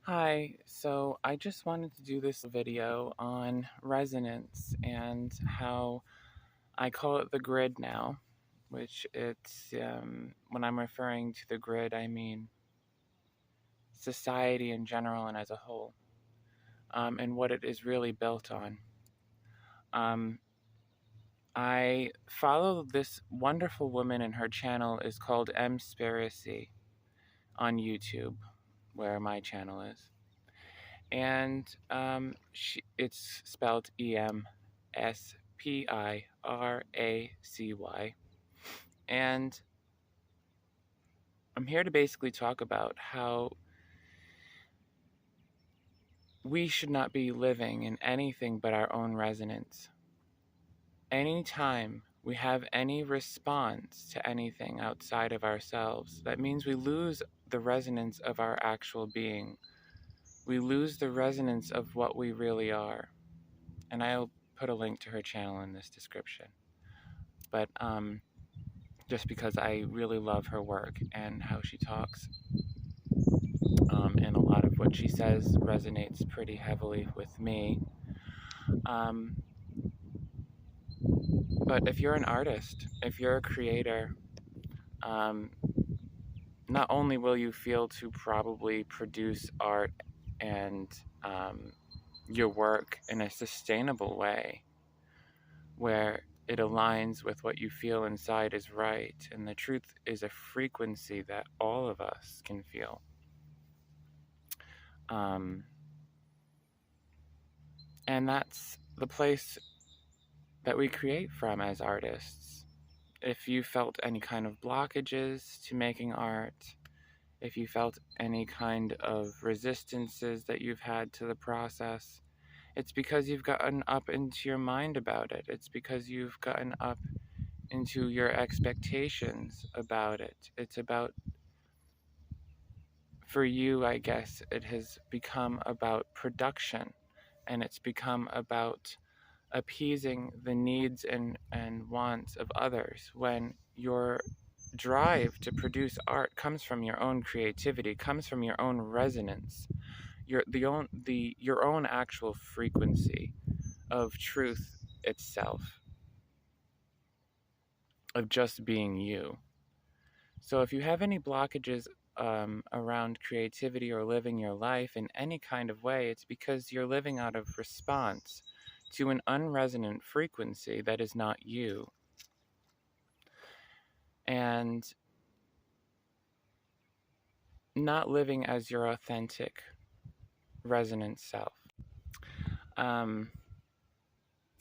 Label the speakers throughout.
Speaker 1: Hi, so I just wanted to do this video on resonance and how I call it the grid now, which when I'm referring to the grid, I mean society in general and as a whole, and what it is really built on. Um, I follow this wonderful woman, and her channel is called Emspiracy on YouTube, where my channel is. And it's spelled Emspiracy. And I'm here to basically talk about how we should not be living in anything but our own resonance. Anytime we have any response to anything outside of ourselves, that means we lose the resonance of our actual being. We lose the resonance of what we really are. And I'll put a link to her channel in this description. But just because I really love her work and how she talks, and a lot of what she says resonates pretty heavily with me. But if you're an artist, if you're a creator, not only will you feel to probably produce art and your work in a sustainable way, where it aligns with what you feel inside is right, and the truth is a frequency that all of us can feel. And that's the place that we create from as artists. If you felt any kind of blockages to making art, if you felt any kind of resistances that you've had to the process, it's because you've gotten up into your mind about it. It's because you've gotten up into your expectations about it. It's about, for you, I guess, it has become about production, and it's become about appeasing the needs and wants of others, when your drive to produce art comes from your own creativity, comes from your own resonance, your own actual frequency of truth itself, of just being you. So if you have any blockages around creativity or living your life in any kind of way, it's because you're living out of response to an unresonant frequency that is not you. And not living as your authentic, resonant self.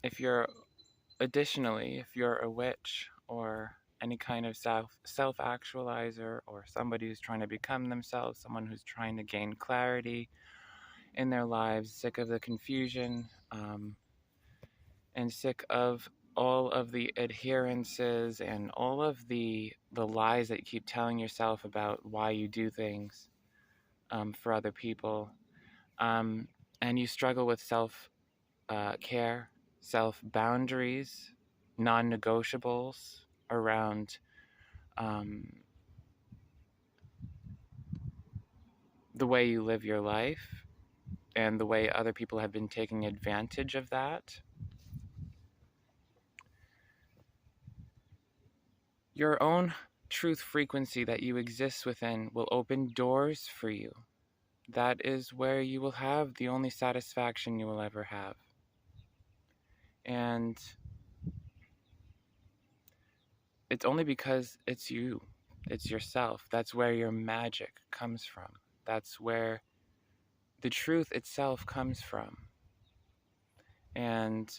Speaker 1: If you're a witch or any kind of self-actualizer, or somebody who's trying to become themselves, someone who's trying to gain clarity in their lives, sick of the confusion, and sick of all of the adherences and all of the lies that you keep telling yourself about why you do things for other people, and you struggle with self-care, self-boundaries, non-negotiables around the way you live your life and the way other people have been taking advantage of that. Your own truth frequency that you exist within will open doors for you. That is where you will have the only satisfaction you will ever have. And it's only because it's you. It's yourself. That's where your magic comes from. That's where the truth itself comes from. And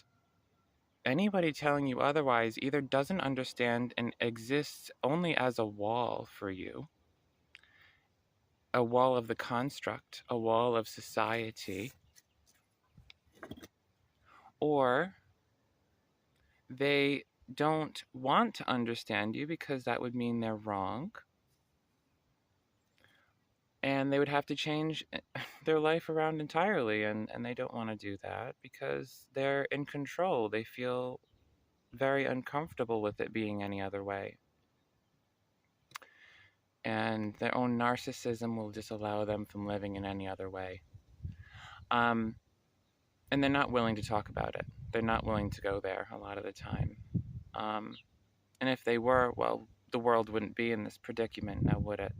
Speaker 1: anybody telling you otherwise either doesn't understand and exists only as a wall for you, a wall of the construct, a wall of society, or they don't want to understand you because that would mean they're wrong, and they would have to change their life around entirely, and they don't want to do that because they're in control. They feel very uncomfortable with it being any other way. and their own narcissism will disallow them from living in any other way. And they're not willing to talk about it. They're not willing to go there a lot of the time. And if they were, well, the world wouldn't be in this predicament now, would it?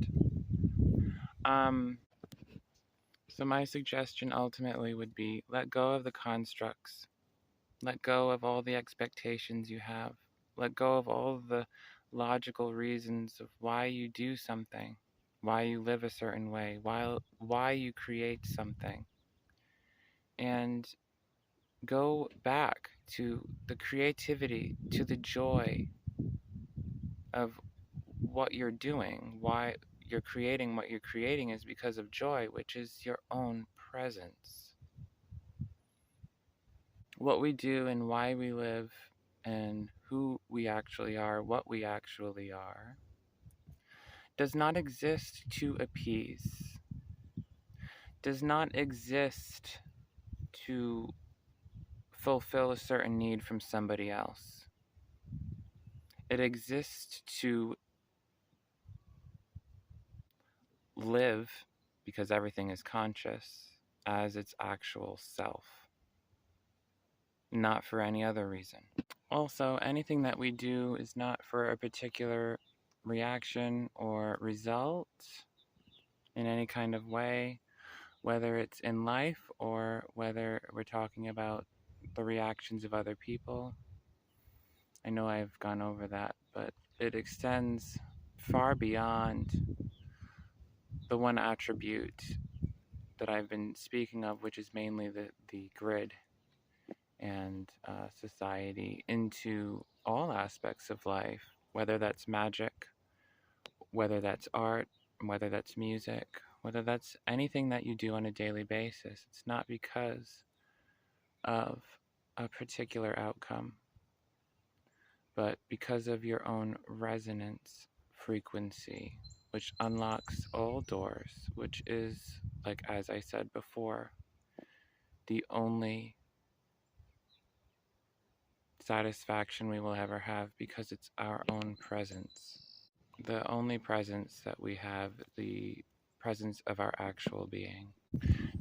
Speaker 1: So my suggestion ultimately would be let go of the constructs. Let go of all the expectations you have. Let go of all the logical reasons of why you do something, why you live a certain way, why you create something. And go back to the creativity, to the joy of what you're doing. Why you're creating what you're creating is because of joy, which is your own presence. What we do and why we live and who we actually are, what we actually are, does not exist to appease, does not exist to fulfill a certain need from somebody else. It exists to live, because everything is conscious, as its actual self, not for any other reason. Also, anything that we do is not for a particular reaction or result in any kind of way, whether it's in life or whether we're talking about the reactions of other people. I know I've gone over that, but it extends far beyond the one attribute that I've been speaking of, which is mainly the grid and society, into all aspects of life, whether that's magic, whether that's art, whether that's music, whether that's anything that you do on a daily basis. It's not because of a particular outcome, but because of your own resonance frequency, which unlocks all doors, which is, like as I said before, the only satisfaction we will ever have, because it's our own presence. The only presence that we have, the presence of our actual being.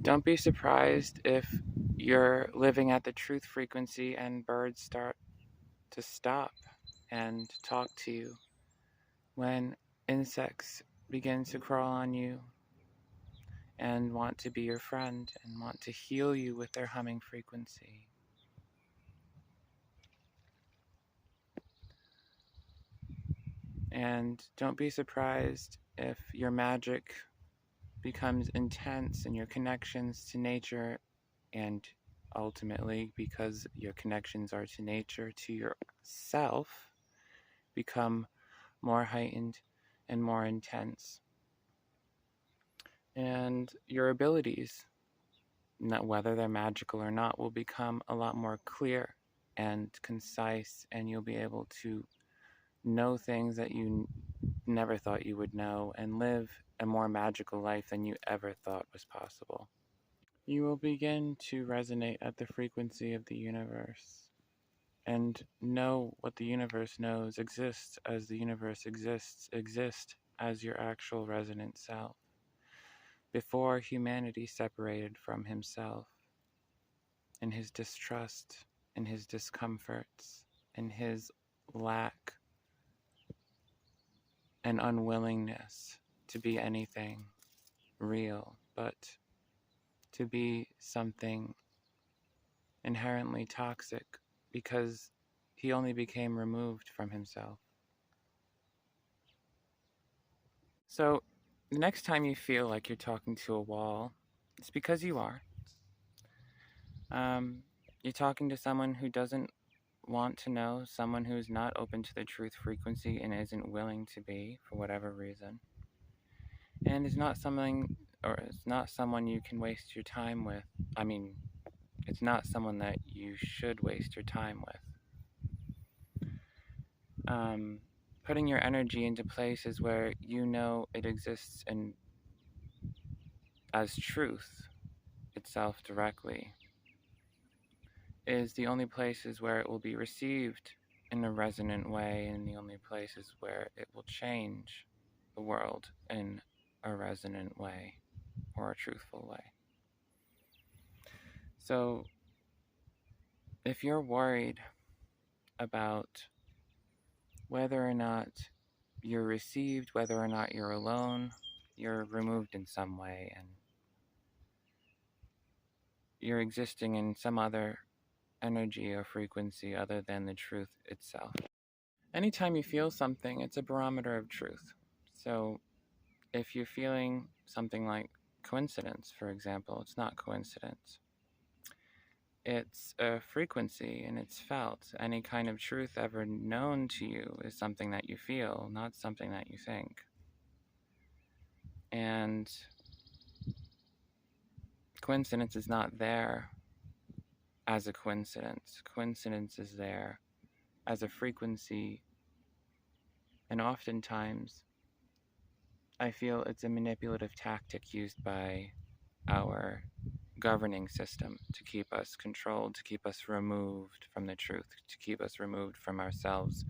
Speaker 1: Don't be surprised if you're living at the truth frequency and birds start to stop and talk to you. When insects begin to crawl on you and want to be your friend and want to heal you with their humming frequency. And don't be surprised if your magic becomes intense and your connections to nature, and ultimately, because your connections are to nature, to yourself, become more heightened and more intense. And your abilities, whether they're magical or not, will become a lot more clear and concise, and you'll be able to know things that you never thought you would know and live a more magical life than you ever thought was possible. You will begin to resonate at the frequency of the universe and know what the universe knows exists as the universe exists as your actual resonant self. Before humanity separated from himself, in his distrust, in his discomforts, in his lack and unwillingness to be anything real, but to be something inherently toxic, because he only became removed from himself. So the next time you feel like you're talking to a wall, it's because you are. You're talking to someone who doesn't want to know, someone who's not open to the truth frequency and isn't willing to be for whatever reason. And it's not something, or it's not someone you can waste your time with. I mean, it's not someone that you should waste your time with. Putting your energy into places where you know it exists and as truth itself directly is the only places where it will be received in a resonant way, and the only places where it will change the world in a resonant way or a truthful way. So if you're worried about whether or not you're received, whether or not you're alone, you're removed in some way, and you're existing in some other energy or frequency other than the truth itself. Anytime you feel something, it's a barometer of truth. So if you're feeling something like coincidence, for example, it's not coincidence. It's a frequency and it's felt. Any kind of truth ever known to you is something that you feel, not something that you think. And coincidence is not there as a coincidence. Coincidence is there as a frequency, and oftentimes I feel it's a manipulative tactic used by our governing system to keep us controlled, to keep us removed from the truth, to keep us removed from ourselves,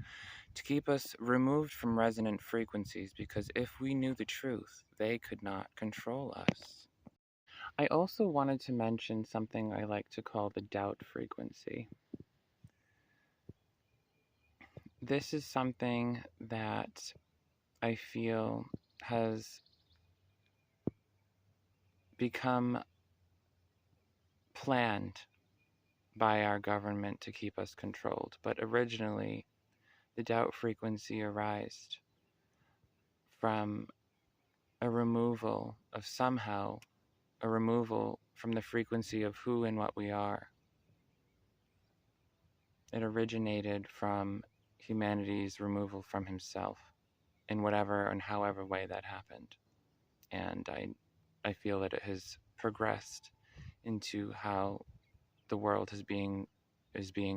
Speaker 1: to keep us removed from resonant frequencies, because if we knew the truth, they could not control us. I also wanted to mention something I like to call the doubt frequency. This is something that I feel has become planned by our government to keep us controlled. But originally, the doubt frequency arised from a removal from the frequency of who and what we are. It originated from humanity's removal from himself in whatever and however way that happened. And I feel that it has progressed into how the world is being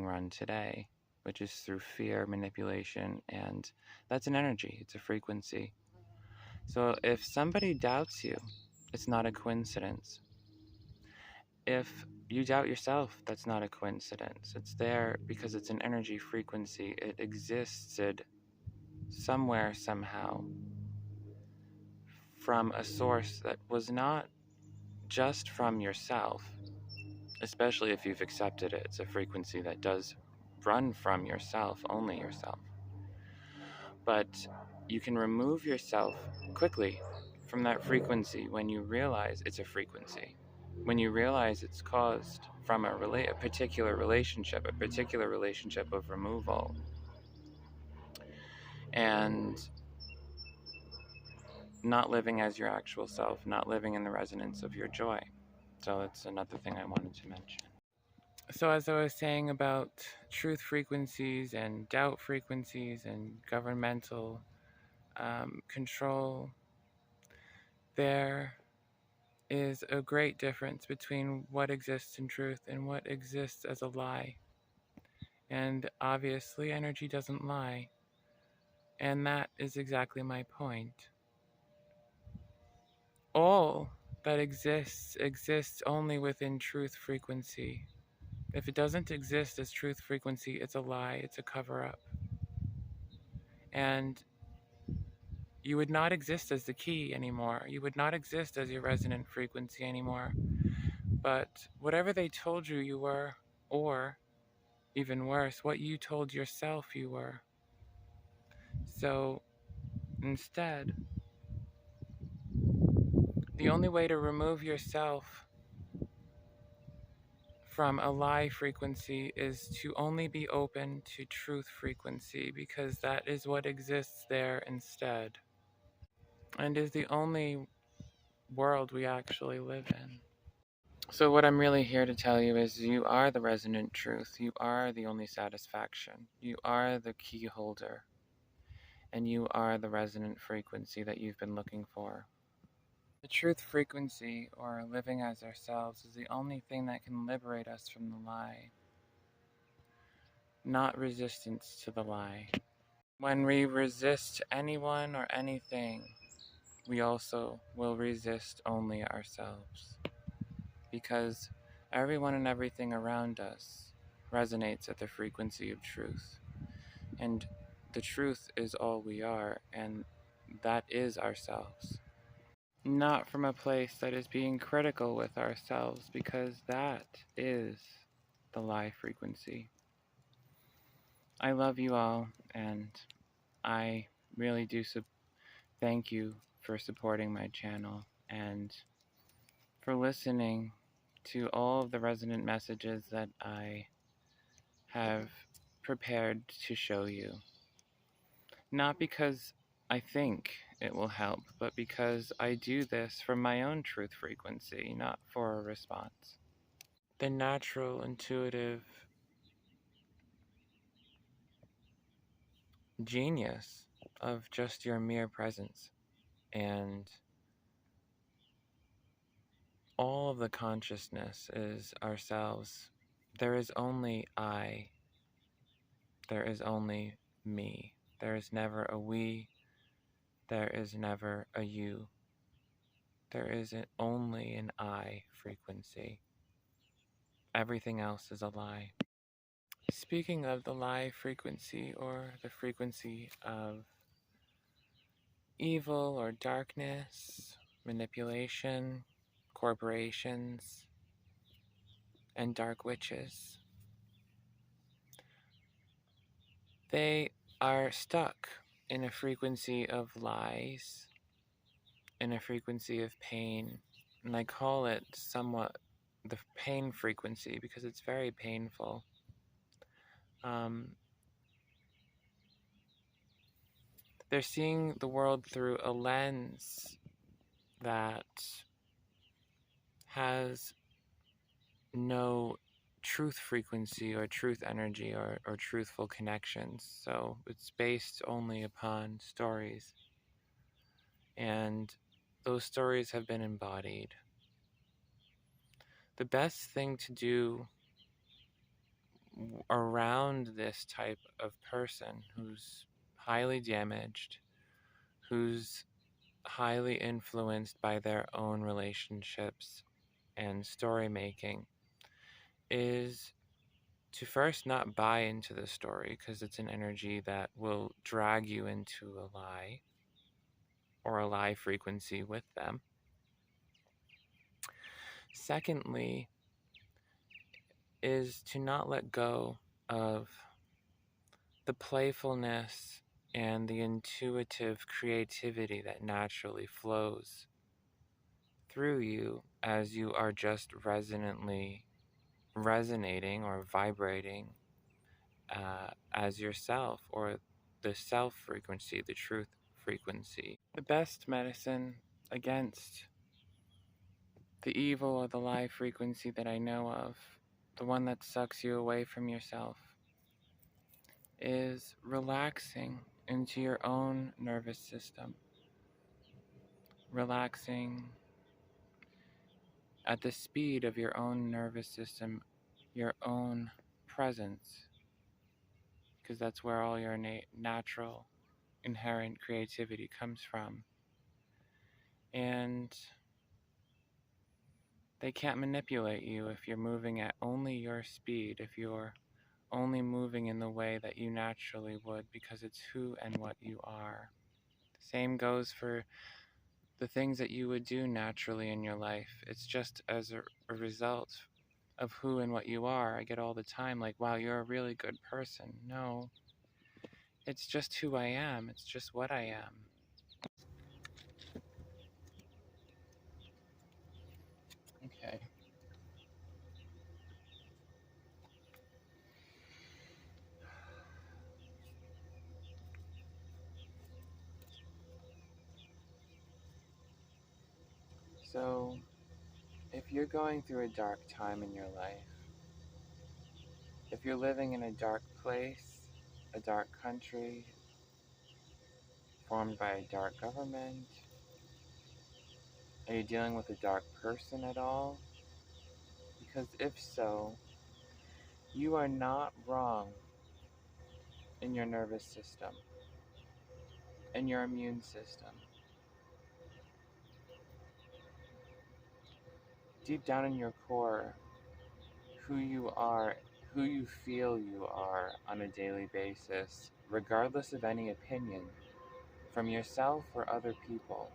Speaker 1: run today, which is through fear, manipulation, and that's an energy, it's a frequency. So if somebody doubts you, it's not a coincidence. If you doubt yourself, that's not a coincidence. It's there because it's an energy frequency. It existed somewhere, somehow, from a source that was not just from yourself, especially if you've accepted it. It's a frequency that does run from yourself, only yourself. But you can remove yourself quickly from that frequency when you realize it's a frequency. When you realize it's caused from a particular relationship of removal. And not living as your actual self, not living in the resonance of your joy. So that's another thing I wanted to mention. So as I was saying about truth frequencies and doubt frequencies and governmental control, there is a great difference between what exists in truth and what exists as a lie. And obviously energy doesn't lie. And that is exactly my point. All that exists only within truth frequency. If it doesn't exist as truth frequency, it's a lie, it's a cover-up. And you would not exist as the key anymore. You would not exist as your resonant frequency anymore. But whatever they told you you were, or even worse, what you told yourself you were. So instead, the only way to remove yourself from a lie frequency is to only be open to truth frequency, because that is what exists there instead, and is the only world we actually live in. So what I'm really here to tell you is you are the resonant truth. You are the only satisfaction. You are the key holder. And you are the resonant frequency that you've been looking for. The truth frequency, or living as ourselves, is the only thing that can liberate us from the lie, not resistance to the lie. When we resist anyone or anything, we also will resist only ourselves, because everyone and everything around us resonates at the frequency of truth, and the truth is all we are, and that is ourselves. Not from a place that is being critical with ourselves, because that is the lie frequency. I love you all, and I really do thank you for supporting my channel and for listening to all of the resonant messages that I have prepared to show you. Not because I think it will help, but because I do this from my own truth frequency, not for a response. The natural, intuitive genius of just your mere presence and all of the consciousness is ourselves. There is only I. There is only me. There is never a we. There is never a you. There is only an I frequency. Everything else is a lie. Speaking of the lie frequency, or the frequency of evil or darkness, manipulation, corporations, and dark witches, they are stuck in a frequency of lies, in a frequency of pain, and I call it somewhat the pain frequency because it's very painful. They're seeing the world through a lens that has no truth frequency or truth energy or truthful connections. So it's based only upon stories. And those stories have been embodied. The best thing to do around this type of person who's highly damaged, who's highly influenced by their own relationships and story making, is to first not buy into the story, because it's an energy that will drag you into a lie or a lie frequency with them. Secondly, is to not let go of the playfulness and the intuitive creativity that naturally flows through you as you are just resonantly resonating or vibrating as yourself, or the self frequency, the truth frequency. The best medicine against the evil or the lie frequency that I know of, the one that sucks you away from yourself, is relaxing into your own nervous system. Relaxing at the speed of your own nervous system, your own presence, because that's where all your natural, inherent creativity comes from. And they can't manipulate you if you're moving at only your speed, if you're only moving in the way that you naturally would, because it's who and what you are. Same goes for the things that you would do naturally in your life. It's just as a result of who and what you are. I get all the time like, wow, you're a really good person. No, it's just who I am. It's just what I am. Okay. So, if you're going through a dark time in your life, if you're living in a dark place, a dark country, formed by a dark government, are you dealing with a dark person at all? Because if so, you are not wrong in your nervous system, in your immune system. Deep down in your core, who you are, who you feel you are on a daily basis, regardless of any opinion, from yourself or other people.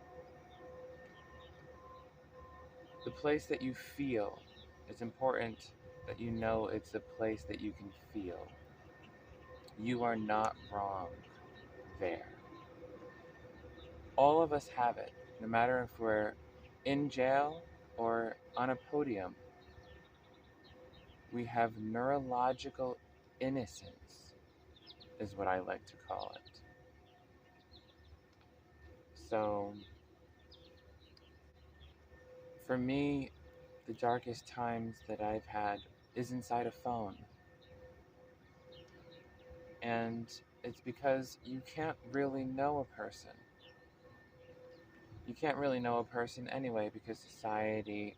Speaker 1: The place that you feel, it's important that you know it's a place that you can feel. You are not wrong there. All of us have it, no matter if we're in jail or on a podium. We have neurological innocence, is what I like to call it. So, for me, the darkest times that I've had is inside a phone. And it's because you can't really know a person. You can't really know a person anyway because society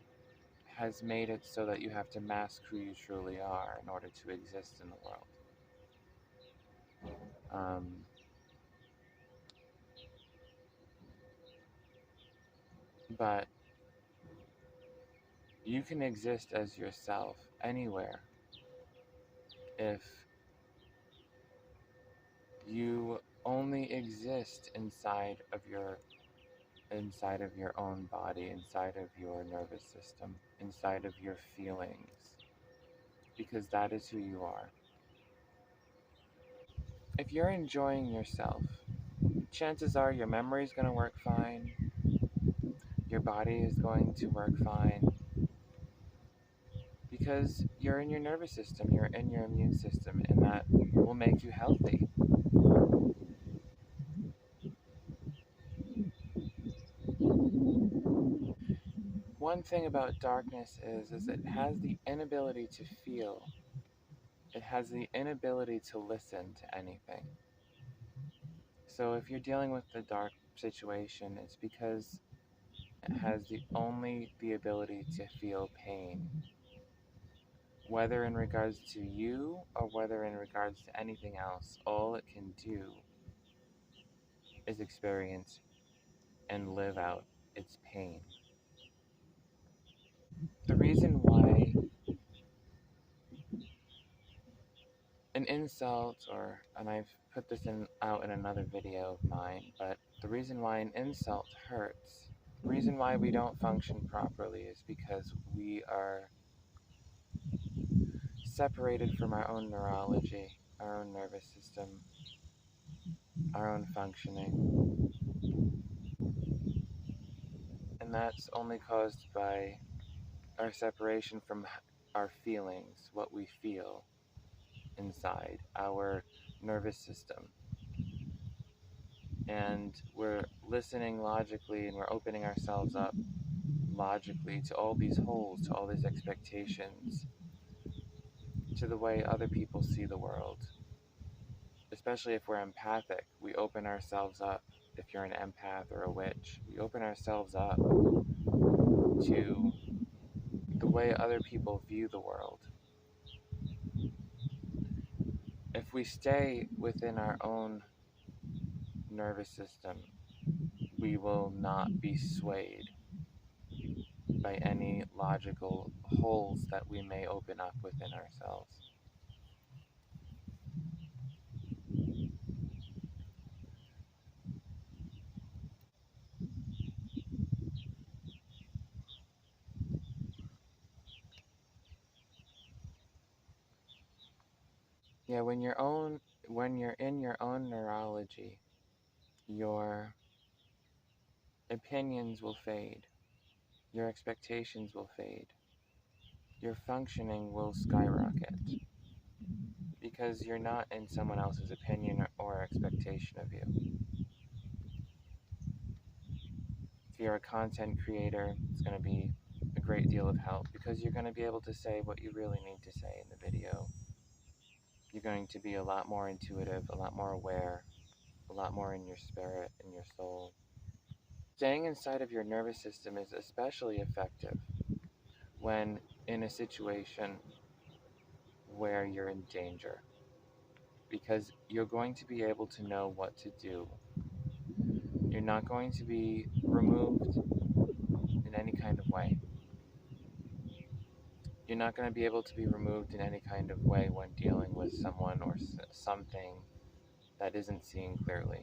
Speaker 1: has made it so that you have to mask who you truly are in order to exist in the world. But you can exist as yourself anywhere if you only exist inside of your own body, inside of your nervous system, inside of your feelings, because that is who you are. If you're enjoying yourself, chances are your memory is going to work fine, your body is going to work fine, because you're in your nervous system, you're in your immune system, and that will make you healthy. One thing about darkness is it has the inability to feel. It has the inability to listen to anything. So if you're dealing with a dark situation, it's because it has only the ability to feel pain. Whether in regards to you or whether in regards to anything else, all it can do is experience and live out its pain. The reason why an insult, and I've put this out in another video of mine, but the reason why an insult hurts, the reason why we don't function properly is because we are separated from our own neurology, our own nervous system, our own functioning. And that's only caused by our separation from our feelings, what we feel inside our nervous system. And we're listening logically and we're opening ourselves up logically to all these holes, to all these expectations, to the way other people see the world. Especially if we're empathic, we open ourselves up. If you're an empath or a witch, we open ourselves up to the way other people view the world. If we stay within our own nervous system, we will not be swayed by any logical holes that we may open up within ourselves. Yeah, when you're in your own neurology, your opinions will fade, your expectations will fade, your functioning will skyrocket because you're not in someone else's opinion or expectation of you. If you're a content creator, it's going to be a great deal of help because you're going to be able to say what you really need to say in the video. You're going to be a lot more intuitive, a lot more aware, a lot more in your spirit, in your soul. Staying inside of your nervous system is especially effective when in a situation where you're in danger, because you're going to be able to know what to do. You're not going to be removed in any kind of way. You're not going to be able to be removed in any kind of way when dealing with someone or something that isn't seeing clearly.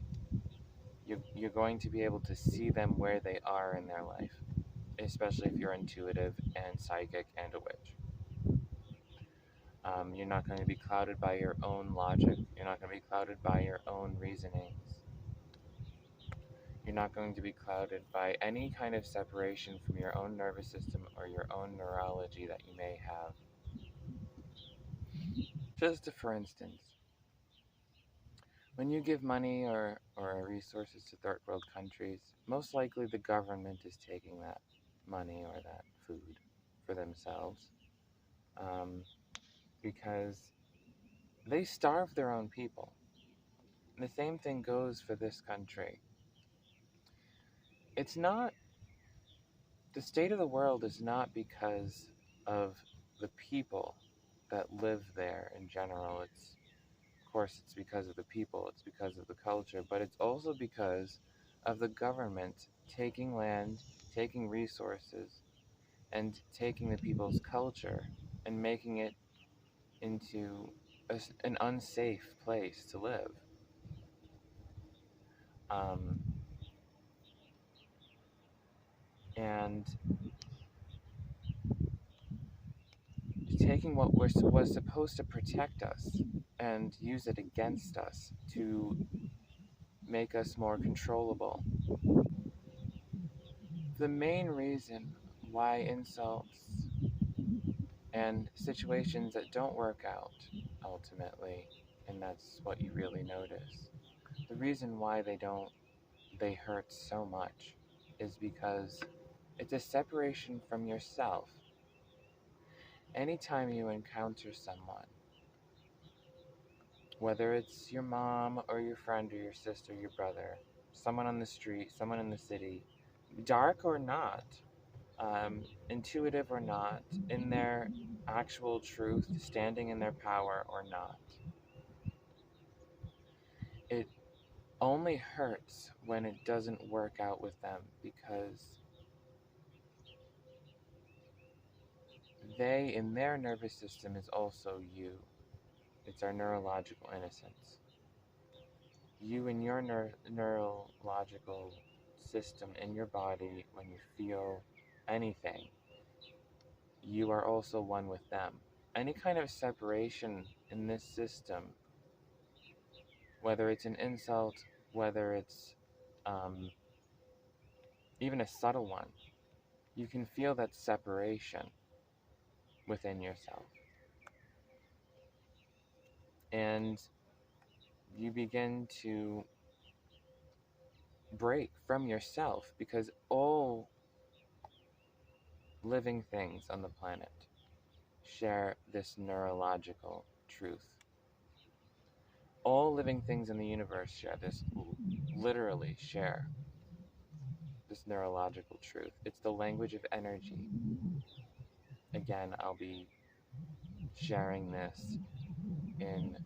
Speaker 1: you're going to be able to see them where they are in their life, especially if you're intuitive and psychic and a witch. You're not going to be clouded by your own logic. You're not going to be clouded by your own reasonings. You're not going to be clouded by any kind of separation from your own nervous system or your own neurology that you may have. Just for instance, when you give money or resources to third world countries, most likely the government is taking that money or that food for themselves, because they starve their own people. And the same thing goes for this country. It's not, the state of the world is not because of the people that live there in general. Of course, it's because of the people, it's because of the culture, but it's also because of the government taking land, taking resources, and taking the people's culture and making it into an unsafe place to live. And taking what was supposed to protect us and use it against us to make us more controllable. The main reason why insults and situations that don't work out ultimately, and that's what you really notice, the reason why they hurt so much is because it's a separation from yourself. Anytime you encounter someone, whether it's your mom or your friend or your sister, your brother, someone on the street, someone in the city, dark or not, intuitive or not, in their actual truth, standing in their power or not, it only hurts when it doesn't work out with them, because they, in their nervous system, is also you. It's our neurological innocence. You in your neurological system in your body, when you feel anything, you are also one with them. Any kind of separation in this system, whether it's an insult, whether it's even a subtle one, you can feel that separation within yourself. And you begin to break from yourself, because all living things on the planet share this neurological truth. All living things in the universe share this, literally share this neurological truth. It's the language of energy. Again, I'll be sharing this in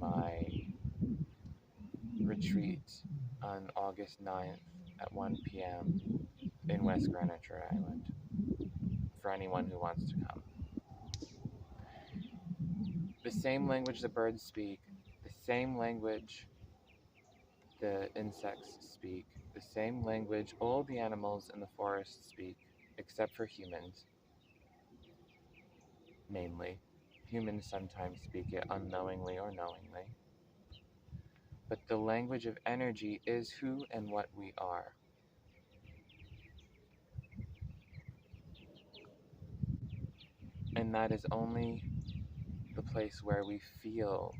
Speaker 1: my retreat on August 9th at 1 p.m. in West Greenwich, Rhode Island, for anyone who wants to come. The same language the birds speak, the same language the insects speak, the same language all the animals in the forest speak, except for humans, mainly. Humans sometimes speak it unknowingly or knowingly. But the language of energy is who and what we are. And that is only the place where we feel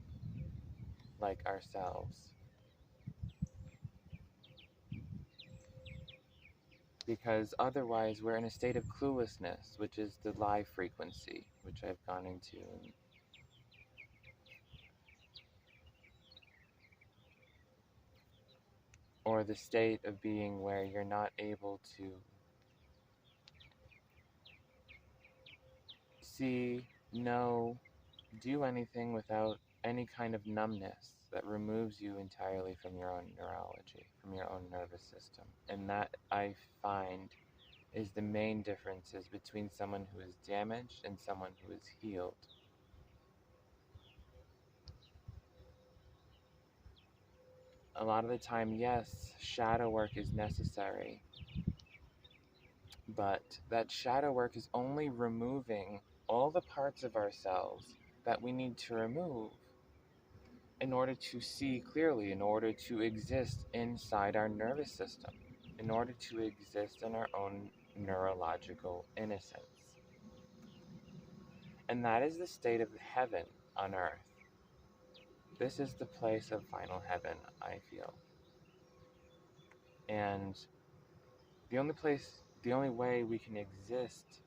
Speaker 1: like ourselves. Because otherwise we're in a state of cluelessness, which is the lie frequency, which I've gone into. Or the state of being where you're not able to see, know, do anything without any kind of numbness that removes you entirely from your own neurology, from your own nervous system. And that, I find, is the main differences between someone who is damaged and someone who is healed. a lot of the time, yes, shadow work is necessary, but that shadow work is only removing all the parts of ourselves that we need to remove in order to see clearly, in order to exist inside our nervous system, in order to exist in our own neurological innocence. And that is the state of heaven on earth. This is the place of final heaven, I feel. And the only way we can exist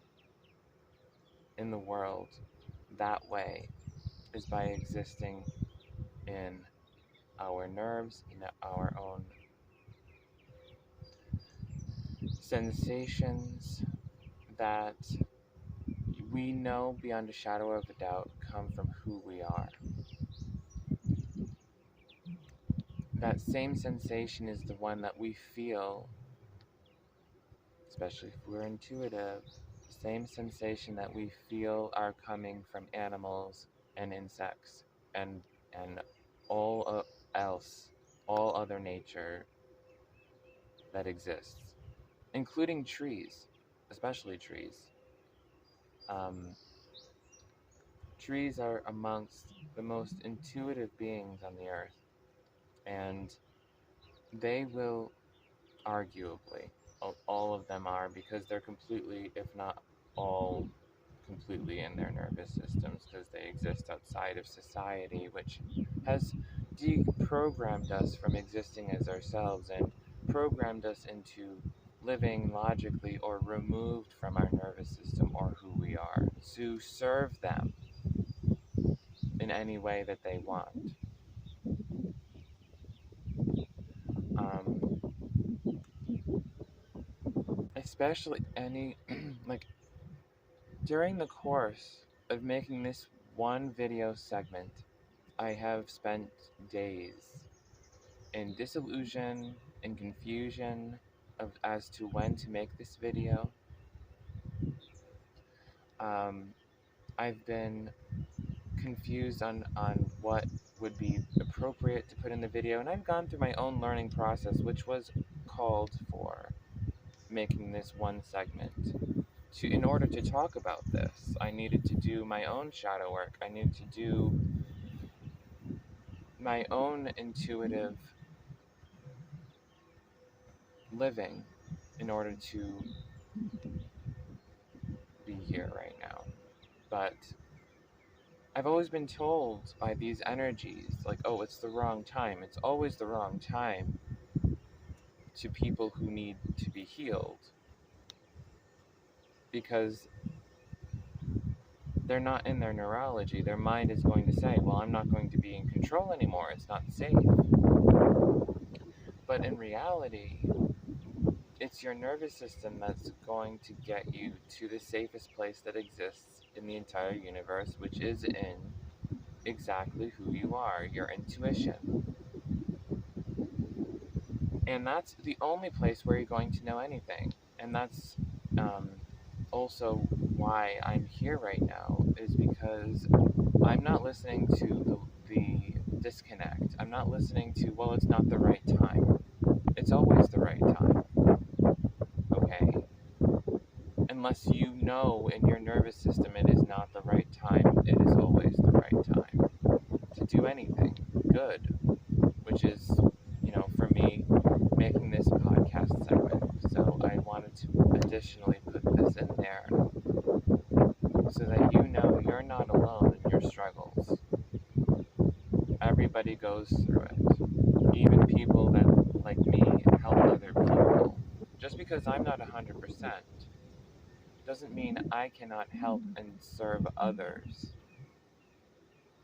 Speaker 1: in the world that way is by existing in our nerves, in our own sensations that we know beyond a shadow of a doubt come from who we are. That same sensation is the one that we feel, especially if we're intuitive, the same sensation that we feel are coming from animals and insects and all else, all other nature that exists, including trees, especially trees. Trees are amongst the most intuitive beings on the earth, and they will arguably, all of them are, because they're completely, if not all, completely in their nervous systems, because they exist outside of society, which has deprogrammed us from existing as ourselves and programmed us into living logically or removed from our nervous system or who we are to serve them in any way that they want. Um, Especially any, like, during the course of making this one video segment, I have spent days in disillusion and confusion as to when to make this video. I've been confused on what would be appropriate to put in the video, and I've gone through my own learning process, which was called for making this one segment. In order to talk about this, I needed to do my own shadow work. I needed to do my own intuitive living in order to be here right now. But I've always been told by these energies, like, oh, it's the wrong time. It's always the wrong time to people who need to be healed, because they're not in their neurology. Their mind is going to say, well, I'm not going to be in control anymore. It's not safe. But in reality, it's your nervous system that's going to get you to the safest place that exists in the entire universe, which is in exactly who you are, your intuition. And that's the only place where you're going to know anything. And that's also why I'm here right now, is because I'm not listening to the disconnect. I'm not listening to, well, it's not the right time. It's always the right time. Okay? Unless you know in your nervous system it is not the right time, it is always the right time to do anything good, which is, for me, making this podcast segment. So I wanted to additionally put this in there so that you know you're not alone in your struggles. Everybody goes through it. Even people that, like me, help other people. Just because I'm not 100% doesn't mean I cannot help and serve others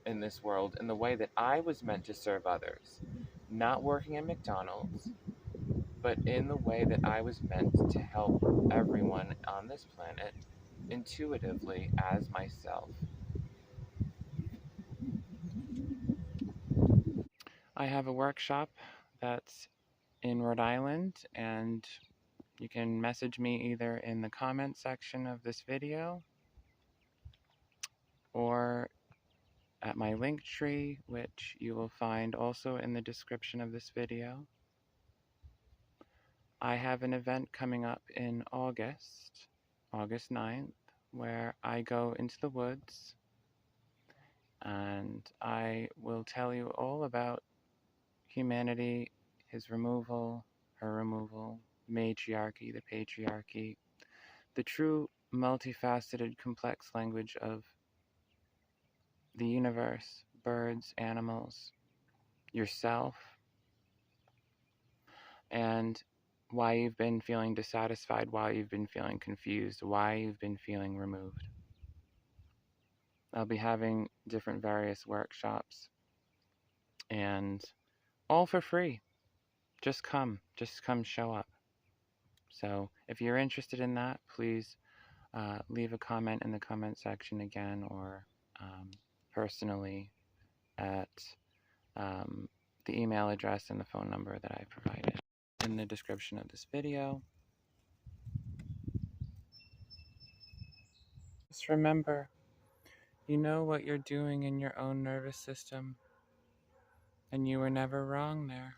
Speaker 1: in this world in the way that I was meant to serve others. Not working at McDonald's, but in the way that I was meant to help everyone on this planet intuitively as myself. I have a workshop that's in Rhode Island, and you can message me either in the comment section of this video, or at my link tree, which you will find also in the description of this video. I have an event coming up in August 9th, where I go into the woods and I will tell you all about humanity, his removal, her removal, matriarchy, the patriarchy, the true multifaceted complex language of the universe, birds, animals, yourself, and why you've been feeling dissatisfied, why you've been feeling confused, why you've been feeling removed. I'll be having different various workshops, and all for free. Just come show up. So if you're interested in that, please leave a comment in the comment section again, or personally at the email address and the phone number that I provided in the description of this video. Just remember, you know what you're doing in your own nervous system, and you were never wrong there.